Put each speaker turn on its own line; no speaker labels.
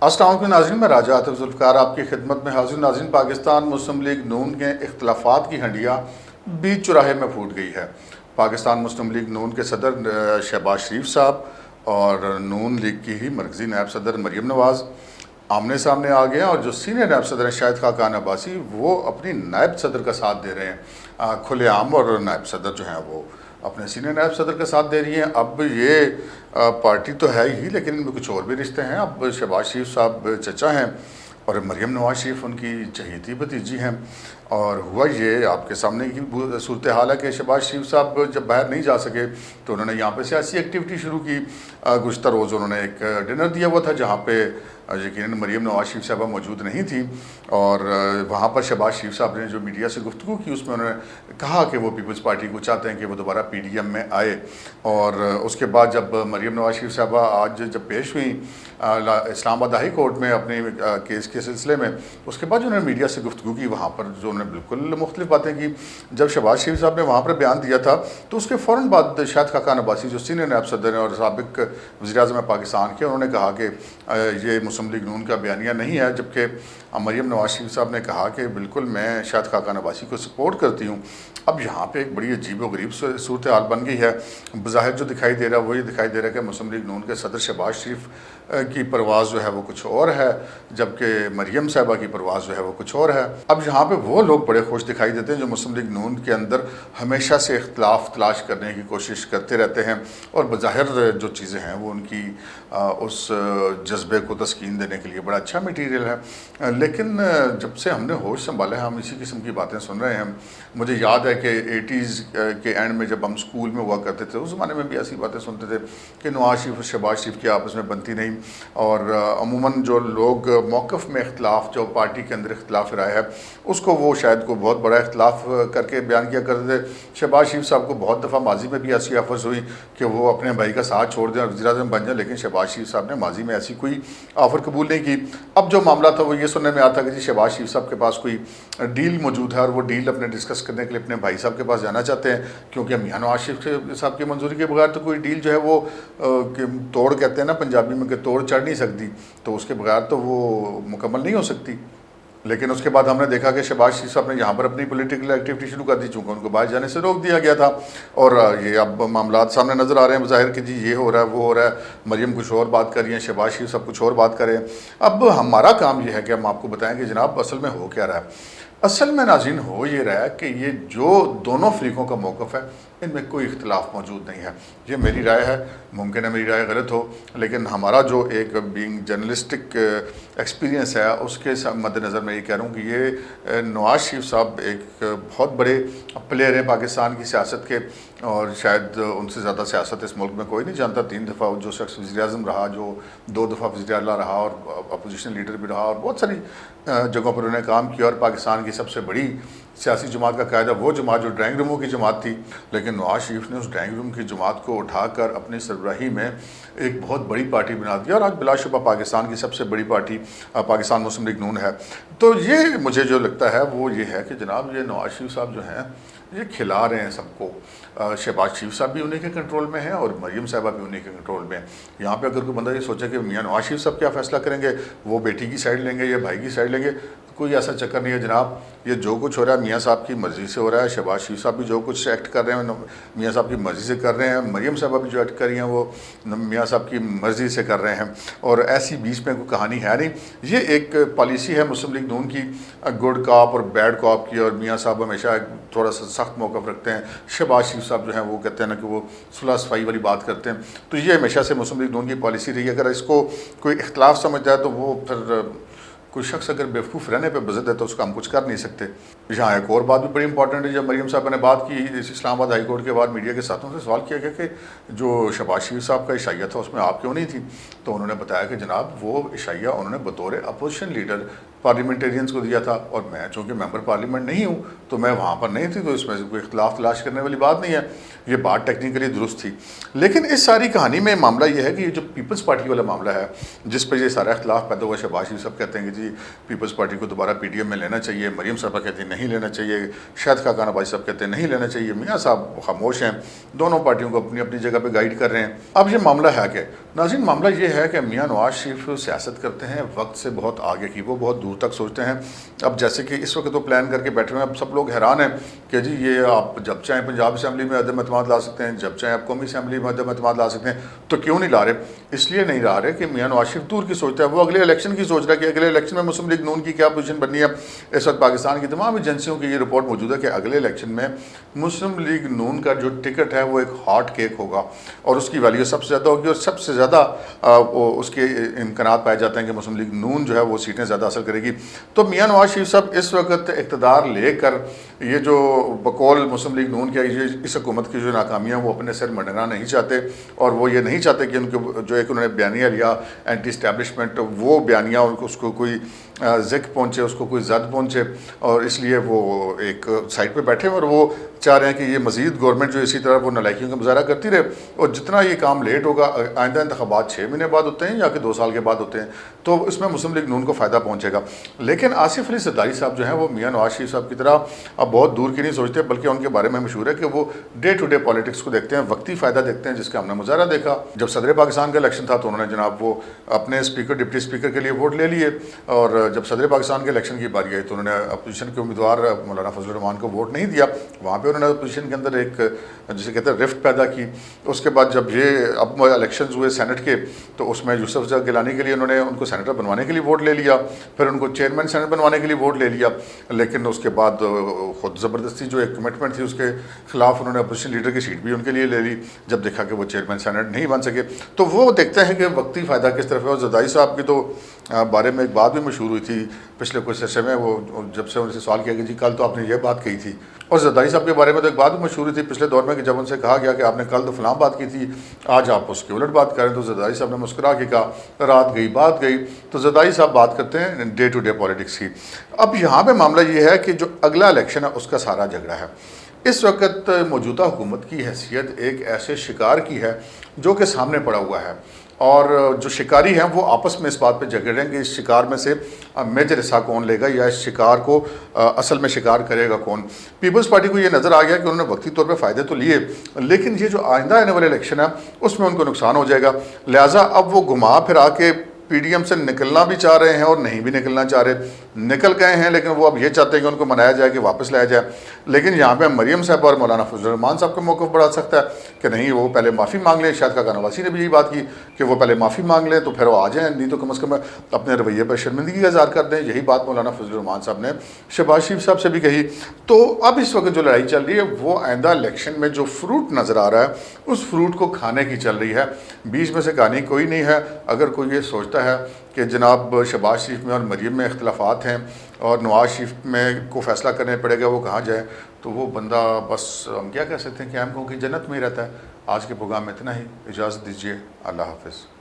अस्सलाम वालेकुम नाज़रीन, मैं राजा आतिफ ज़ुल्फ़िकार आपकी खिदमत में हाज़िर। नाज़रीन, पाकिस्तान मुस्लिम लीग नून के इख्तिलाफ़ात की हंडिया बीच चौराहे में फूट गई है। पाकिस्तान मुस्लिम लीग नून के सदर शहबाज शरीफ साहब और नून लीग की ही मरकज़ी नायब सदर मरीम नवाज़ आमने सामने आ गए हैं और जो सीनियर नायब सदर हैं शाहिद खाकान अब्बासी, वो अपनी नायब सदर का साथ दे रहे हैं खुलेआम, और नायब सदर जो हैं वो अपने सीनियर नायब सदर का साथ दे रही हैं। अब ये पार्टी तो है ही, लेकिन इनमें कुछ और भी रिश्ते हैं। अब शहबाज शरीफ साहब चचा हैं और मरीम नवाज शरीफ उनकी चहेती भतीजी हैं। और हुआ ये आपके सामने की सूरत हाल है कि शहबाज शरीफ साहब जब बाहर नहीं जा सके तो उन्होंने यहाँ पे सियासी एक्टिविटी शुरू की। गुज़श्ता रोज़ उन्होंने एक डिनर दिया हुआ था जहाँ पे यकीनन मरीम नवाज शरीफ साहबा मौजूद नहीं थी, और वहाँ पर शहबाज शरीफ साहब ने जो मीडिया से गुफ्तगू की उसमें उन्होंने कहा कि वो पीपल्स पार्टी को चाहते हैं कि वो दोबारा PDM में आए। और उसके बाद जब मरीम नवाज शरीफ साहबा आज जब पेश हुई इस्लामाबाद हाई कोर्ट में अपने केस के सिलसिले में, उसके बाद जो उन्होंने मीडिया से गुफ्तगू की वहाँ पर जो उन्होंने बिल्कुल मुख्तलिफ बातें की। जब शहबाज शरीफ साहब ने वहाँ पर बयान दिया था तो उसके फ़ौरन बाद शाहिद खाकान अब्बासी जो सीनियर नायब सदर हैं और साबिक वज़ीर-ए-आज़म पाकिस्तान के, उन्होंने कहा कि ये मुस्लिम लीग नून का बयानिया नहीं है, जबकि मरीम नवाज शरीफ साहब ने कहा कि बिल्कुल मैं शाहिद खाकान अब्बासी को सपोर्ट करती हूँ। अब यहाँ पे एक बड़ी अजीब व गरीब सूरत हाल बन गई है। बज़ाहिर जो दिखाई दे रहा है वो ये दिखाई दे रहा है कि मुस्लिम लीग नून के सदर शहबाज शरीफ की परवाज़ जो है वो कुछ और है, जबकि मरीम साहबा की परवाज़ जो है वो कुछ और है। अब यहाँ पे वो लोग बड़े खुश दिखाई देते हैं जो मुस्लिम लीग नून के अंदर हमेशा से इख्तिलाफ़ तलाश करने की कोशिश करते रहते हैं, और बज़ाहिर जो चीज़ें हैं वो उनकी उस जज्बे को तस्कीन देने के लिए बड़ा अच्छा मटीरियल है। लेकिन जब से हमने होश संभाला है हम इसी किस्म की बातें सुन रहे हैं। मुझे याद है कि 80s के एंड में जब हम स्कूल में हुआ करते थे उस ज़माने में भी ऐसी बातें सुनते थे कि नवाज शरीफ और शहबाज शरीफ की आपस में बनती नहीं, और अमूमन जो लोग मौक़िफ़ में इख्तिलाफ़, जो पार्टी के अंदर इख्तिलाफ़ राय है, उसको वो शायद को बहुत बड़ा इख्तिलाफ़ करके बयान किया करते थे। शहबाज शरीफ साहब को बहुत दफ़ा माजी में भी ऐसी ऑफर्स हुई कि वो अपने भाई का साथ छोड़ दें और वज़ीर-ए-आज़म बन जाए, लेकिन शहबाज शरीफ साहब ने माजी में ऐसी कोई ऑफ़र कबूल नहीं की। अब जो मामला था वो ये सुनने में आता कि जी शहबाज शरीफ साहब के पास कोई डील मौजूद है और वो डील अपने डिस्कस करने के लिए अपने भाई साहब के पास जाना चाहते हैं, क्योंकि मियां नवाज शरीफ साहब की मंजूरी के बगैर तो कोई डील जो है वो तोड़ कहते हैं ना पंजाबी में कि तोड़ चढ़ नहीं सकती, तो उसके बगैर तो वो मुकम्मल नहीं हो सकती। लेकिन उसके बाद हमने देखा कि शहबाज शरीफ साहब ने यहाँ पर अपनी पॉलिटिकल एक्टिविटी शुरू कर दी, चूँकि उनको बाहर जाने से रोक दिया गया था। और ये अब मामला सामने नज़र आ रहे हैं ज़ाहिर कि जी ये हो रहा है वो हो रहा है, मरीम कुछ और बात कर रही हैं, शहबाज शरीफ साहब कुछ और बात करें। अब हमारा काम ये है कि हम आपको बताएं कि जनाब असल में हो क्या रहा है। असल में नाज़रीन हो ये रहा है कि ये जो दोनों फ़रीक़ों का मौक़िफ़ है इनमें कोई इख्तिलाफ़ मौजूद नहीं है। ये मेरी राय है, मुमकिन है मेरी राय गलत हो, लेकिन हमारा जो एक बीइंग जर्नलिस्टिक एक्सपीरियंस है उसके मद्देनज़र मैं ये कह रहा हूँ कि ये नवाज शरीफ साहब एक बहुत बड़े प्लेयर हैं पाकिस्तान की सियासत के, और शायद उनसे ज़्यादा सियासत इस मुल्क में कोई नहीं जानता। 3 दफ़ा जो शख्स वज़ीर-ए-आज़म रहा, जो 2 दफ़ा वज़ीर आला रहा और अपोजिशन लीडर भी रहा, और बहुत सारी जगहों पर उन्होंने काम किया, और पाकिस्तान की सबसे बड़ी सियासी जमात का कायदा वो जमात जो ड्राइंग रूमों की जमात थी। लेकिन नवाज शरीफ ने उस ड्राइंग रूम की जमात को उठाकर अपनी सरबराही में एक बहुत बड़ी पार्टी बना दिया, और आज बिलाशुबा पाकिस्तान की सबसे बड़ी पार्टी पाकिस्तान मुस्लिम लीग नून है। तो ये मुझे जो लगता है वो ये है कि जनाब ये नवाज शरीफ साहब जो हैं ये खिला रहे हैं सबको। शहबाज शरीफ साहब भी उन्हीं के कंट्रोल में हैं और मरीम साहबा भी उन्हीं के कंट्रोल में हैं। यहाँ पे अगर कोई बंदा ये सोचे कि मियां नवाज शरीफ साहब क्या फ़ैसला करेंगे, वो बेटी की साइड लेंगे या भाई की साइड लेंगे, तो कोई ऐसा चक्कर नहीं है जनाब। ये जो कुछ हो रहा है मियां साहब की मर्ज़ी से हो रहा है। शहबाज शरीफ साहब भी जो कुछ एक्ट कर रहे हैं मियां साहब की मर्ज़ी से कर रहे हैं, मरीम साहबा भी जो एक्ट कर रही हैं वो मियां साहब की मर्ज़ी से कर रहे हैं, और ऐसी बीच में कोई कहानी है नहीं। ये एक पॉलिसी है मुस्लिम लीग नून की, गुड कॉप और बैड कॉप की, और मियां साहब हमेशा थोड़ा सा सख्त मौक़िफ़ रखते हैं। शहबाज शरीफ साहब जो हैं वो कहते हैं ना कि वो सुलह सफाई वाली बात करते हैं। तो ये हमेशा से मुस्लिम लीग नून की पॉलिसी रही है। अगर इसको कोई इख्तिलाफ़ समझता है तो वो फिर कोई शख्स अगर बेवकूफ़ रहने पे बज़द है तो उसका हम कुछ कर नहीं सकते। यहाँ एक और बात भी बड़ी इंपॉर्टेंट है। जब मरीम साहब ने बात की इस्लामाबाद हाई कोर्ट के बाद मीडिया के साथों से सवाल किया गया कि जो शहबाज शरीफ साहब का इशाइया था उसमें आप क्यों नहीं थी, तो उन्होंने बताया कि जनाब वो इशाइया उन्होंने बतौर अपोजिशन लीडर पार्लियामेंटेरियंस को दिया था, और मैं चूँकि मेंबर पार्लियामेंट नहीं हूँ तो मैं वहाँ पर नहीं थी, तो इसमें से कोई इख्तिलाफ़ तलाश करने वाली बात नहीं है। ये बात टेक्निकली दुरुस्त थी। लेकिन इस सारी कहानी में मामला ये है कि ये जो पीपल्स पार्टी वाला मामला है जिस पर ये सारा इख्तिलाफ़ पैदा हुआ, शहबाज शरीफ साहब कहते हैं कि जी थी पीपल्स पार्टी को दोबारा PDM में लेना चाहिए, मरीम साहबा कहती नहीं लेना चाहिए, शाहिद खाकान अब्बासी साहब कहते हैं नहीं लेना चाहिए, मियाँ साहब खामोश हैं, दोनों पार्टियों को अपनी अपनी जगह पे गाइड कर रहे हैं। अब ये मामला है कि नाज़रीन, मामला ये है कि मियाँ नवाज शरीफ सियासत करते हैं वक्त से बहुत आगे की, वो बहुत दूर तक सोचते हैं। अब जैसे कि इस वक्त तो प्लान करके बैठे हुए हैं, अब सब लोग हैरान हैं कि जी ये आप जब चाहें पंजाब असम्बली में अदम एतमाद ला सकते हैं, जब चाहें आप कौमी असम्बली में अदम एतमाद ला सकते हैं, तो क्यों नहीं ला रहे? इसलिए नहीं ला रहे कि मियाँ नवाज शरीफ दूर की सोचता है, वो अगले इलेक्शन की सोच रहा है कि अगले इलेक्शन में मुस्लिम लीग नून की क्या पोजीशन बननी है। इस वक्त पाकिस्तान की तमाम एजेंसियों की ये रिपोर्ट मौजूद है कि अगले इलेक्शन में मुस्लिम लीग नून का जो टिकट है वो एक हॉट केक होगा और उसकी वैल्यू सबसे ज़्यादा होगी और सबसे ज़्यादा उसके इम्कान पाए जाते हैं कि मुस्लिम लीग नून जो है वो सीटें ज़्यादा हासिल करेगी। तो मियाँ नवाज शरीफ साहब इस वक्त इक़्तिदार लेकर ये जो बकौल मुस्लिम लीग नून की इस हुकूमत की जो नाकामियाँ वो अपने सिर मंडना नहीं चाहते और वो ये नहीं चाहते कि उनके जो एक उन्होंने बयानिया लिया एंटी इस्टेब्लिशमेंट, वो बयानिया उसको कोई ज़िक्र पहुँचे, उसको कोई जद पहुँचे, और इसलिए वो एक साइड पे बैठे और वो चाह रहे हैं कि ये मज़ीद गवर्नमेंट जो इसी तरह वो नलायकियों का मुजाहरा करती रहे और जितना ये काम लेट होगा, आइंदा इंतखाबात 6 महीने बाद होते हैं या कि 2 साल के बाद होते हैं, तो इसमें मुस्लिम लीग नून को फ़ायदा पहुँचेगा। लेकिन आसिफ अली ज़रदारी साहब जो हैं वो मियाँ नवाज शरीफ साहब की तरह अब बहुत दूर की नहीं सोचते, बल्कि उनके बारे में मशहूर है कि वो डे टू डे पॉलिटिक्स को देखते हैं, वक्ती फ़ायदा देखते हैं, जिसका हमने मुजाहरा देखा। जब सदर पाकिस्तान का इलेक्शन था तो उन्होंने जनाब वो अपने स्पीकर डिप्टी स्पीकर के लिए वोट ले लिए, और जब सदर पाकिस्तान के इलेक्शन की बारी आई तो उन्होंने अपोजिशन के उम्मीदवार मौलाना फजलुर रहमान को वोट नहीं दिया। वहाँ पर उन्होंने अपोजिशन के अंदर एक जिसे कहते हैं रिफ्ट पैदा की। उसके बाद जब ये अब इलेक्शन हुए सेनेट के, तो उसमें यूसुफ जग गिलानी के लिए उन्होंने उनको सेनेटर बनवाने के लिए वोट ले लिया, फिर उनको चेयरमैन सेनेट बनवाने के लिए वोट ले लिया, लेकिन उसके बाद खुद ज़बरदस्ती जो एक कमिटमेंट थी उसके खिलाफ उन्होंने अपोजिशन लीडर की सीट भी उनके लिए ले ली जब देखा कि वो चेयरमैन सेनेट नहीं बन सके। तो वो देखते हैं कि वक्ती फ़ायदा किस तरफ है। और ज़रदारी साहब की तो बारे में एक बात भी मशहूर हुई थी पिछले कुछ अर्से में, वो जब से उनसे सवाल किया कि जी कल तो आपने ये बात कही थी, और ज़रदारी साहब के बारे में तो एक बात भी मशहूर हुई थी पिछले दौर में कि जब उनसे कहा गया कि आपने कल तो फलां बात की थी, आज आप उसकी उलट बात करें, तो ज़रदारी साहब ने मुस्कुरा के कहा रात गई बात गई। तो ज़रदारी साहब बात करते हैं डे टू डे पॉलिटिक्स की। अब यहाँ पे मामला ये है कि जो अगला इलेक्शन है उसका सारा झगड़ा है। इस वक्त मौजूदा हुकूमत की हैसियत एक ऐसे शिकार की है जो कि सामने पड़ा हुआ है, और जो शिकारी हैं वो आपस में इस बात पे झगड़ रहे हैं कि इस शिकार में से मेजर हिस्सा कौन लेगा या इस शिकार को असल में शिकार करेगा कौन। पीपल्स पार्टी को ये नज़र आ गया कि उन्होंने वक्ती तौर पे फ़ायदे तो लिए, लेकिन ये जो आइंदा आने वाले इलेक्शन है उसमें उनको नुकसान हो जाएगा। लिहाजा अब वो घुमा फिरा के PDM से निकलना भी चाह रहे हैं और नहीं भी निकलना चाह रहे। निकल गए हैं लेकिन वो अब ये चाहते हैं कि उनको मनाया जाए कि वापस लाया जाए। लेकिन यहाँ पे मरीम साहब और मौलाना फजलुर रहमान साहब का मौक़िफ़ बड़ा सख्त है कि नहीं, वो पहले माफ़ी मांग लें। शाहिद खाकान अब्बासी ने भी यही बात की कि वो पहले माफ़ी मांग लें तो फिर वो आ जाएँ, नहीं तो कम से कम अपने रवैये पर शर्मिंदगी का इज़हार कर दें। यही बात मौलाना फजलुर रहमान साहब ने शहबाज शरीफ साहब से भी कही। तो अब इस वक्त जो लड़ाई चल रही है वो आइंदा इलेक्शन में जो फ्रूट नज़र आ रहा है उस फ्रूट को खाने की चल रही है। बीच में से कहानी कोई नहीं है। अगर कोई ये सोचता है कि जनाब शहबाज शरीफ में और मरीम में इख्तलाफात हैं और नवाज शरीफ में को फ़ैसला करने पड़ेगा वो कहाँ जाए, तो वो बंदा बस हम क्या कह सकते हैं कि हम को की जन्नत में ही रहता है। आज के प्रोग्राम में इतना ही, इजाज़त दीजिए, अल्लाह हाफ़िज़।